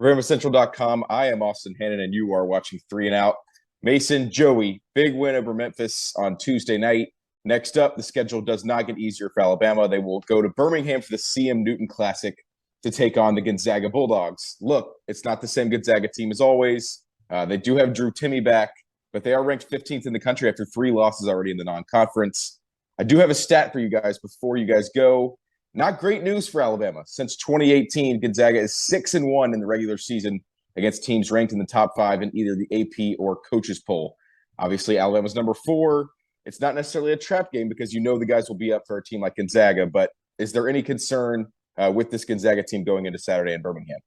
RamaCentral.com. I am Austin Hannon, and you are watching Three and Out. Mason, Joey, big win over Memphis on Tuesday night. Next up, the schedule does not get easier for Alabama. They will go to Birmingham for the CM Newton Classic to take on the Gonzaga Bulldogs. Look, it's not the same Gonzaga team as always. They do have Drew Timme back, but they are ranked 15th in the country after 3 losses already in the non-conference. I do have a stat for you guys before you guys go. Not great news for Alabama. Since 2018, Gonzaga is 6-1 in the regular season against teams ranked in the top 5 in either the AP or coaches poll. Obviously, Alabama's number 4. It's not necessarily a trap game because you know the guys will be up for a team like Gonzaga, but is there any concern with this Gonzaga team going into Saturday in Birmingham?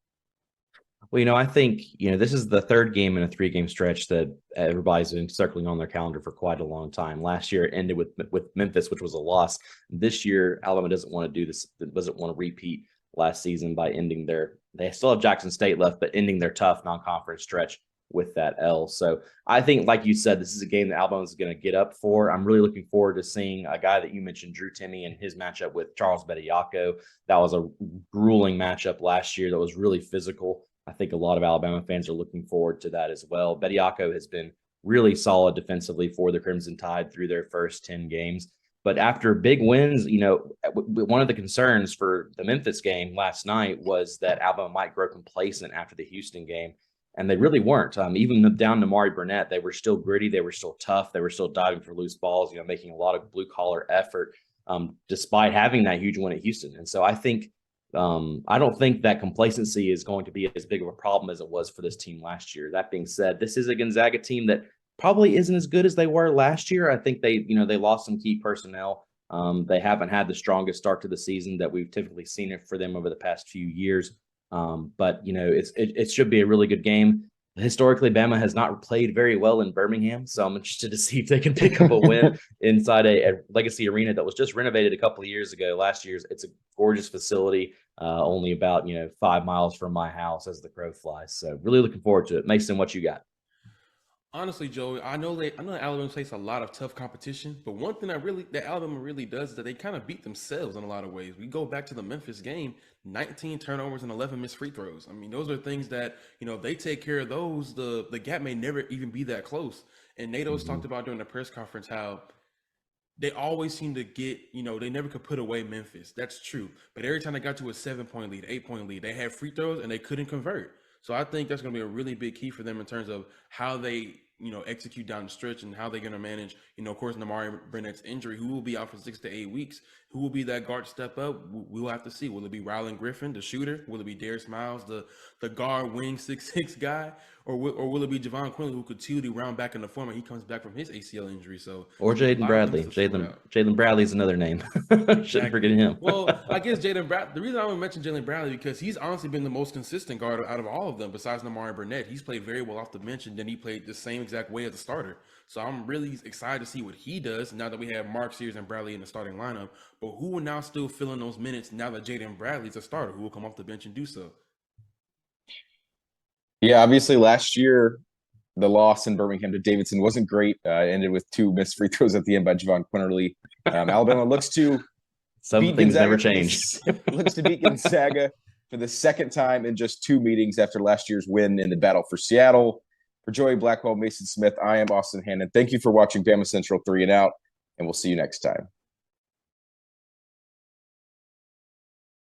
Well, I think, this is the third game in a 3-game stretch that everybody's been circling on their calendar for quite a long time. Last year it ended with Memphis, which was a loss. This year, Alabama doesn't want to do this, doesn't want to repeat last season by ending they still have Jackson State left, but ending their tough non-conference stretch with that L. So I think, like you said, this is a game that Alabama is going to get up for. I'm really looking forward to seeing a guy that you mentioned, Drew Timme, and his matchup with Charles Bediako. That was a grueling matchup last year that was really physical. I think a lot of Alabama fans are looking forward to that as well. Bediako has been really solid defensively for the Crimson Tide through their first 10 games. But after big wins, one of the concerns for the Memphis game last night was that Alabama might grow complacent after the Houston game. And they really weren't. Even down to Mari Burnett, they were still gritty. They were still tough. They were still diving for loose balls, making a lot of blue-collar effort despite having that huge win at Houston. And so I think I don't think that complacency is going to be as big of a problem as it was for this team last year. That being said, this is a Gonzaga team that probably isn't as good as they were last year. I think they lost some key personnel. They haven't had the strongest start to the season that we've typically seen it for them over the past few years. But it should be a really good game. Historically, Bama has not played very well in Birmingham, so I'm interested to see if they can pick up a win inside a Legacy Arena that was just renovated a couple of years ago. Last year's, it's a gorgeous facility, only about 5 miles from my house as the crow flies. So really looking forward to it. Mason, what you got? Honestly, Joey, I know that Alabama face a lot of tough competition, but one thing that Alabama really does is that they kind of beat themselves in a lot of ways. We go back to the Memphis game, 19 turnovers and 11 missed free throws. I mean, those are things that, if they take care of those, the gap may never even be that close. And Nato's talked about during the press conference how they always seem to get, they never could put away Memphis. That's true. But every time they got to a 7-point lead, 8-point lead, they had free throws and they couldn't convert. So I think that's going to be a really big key for them in terms of how they, execute down the stretch and how they're going to manage, of course, Namari Burnett's injury, who will be out for 6 to 8 weeks. Who will be that guard to step up? We'll have to see. Will it be Rylan Griffin, the shooter? Will it be Darius Miles, the guard wing 6'6" guy? Or will it be Javon Quinley, who could truly round back in the form when he comes back from his ACL injury? Or Jaden Bradley. Jalen Bradley's another name. Shouldn't forget him. Well, I guess Jaden Bradley. The reason I want to mention Jalen Bradley because he's honestly been the most consistent guard out of all of them, besides Namari Burnett. He's played very well off the bench, and then he played the same exact way as a starter. So I'm really excited to see what he does now that we have Mark Sears and Bradley in the starting lineup. But who will now still fill in those minutes now that Jaden Bradley's a starter? Who will come off the bench and do so? Yeah, obviously last year the loss in Birmingham to Davidson wasn't great. Ended with 2 missed free throws at the end by Javon Quinterly. Alabama looks to some beat things Gonzaga never change. looks to beat Gonzaga for the second time in just 2 meetings after last year's win in the battle for Seattle. For Joey Blackwell, Mason Smith, I am Austin Hannon. Thank you for watching Bama Central 3 and Out, and we'll see you next time.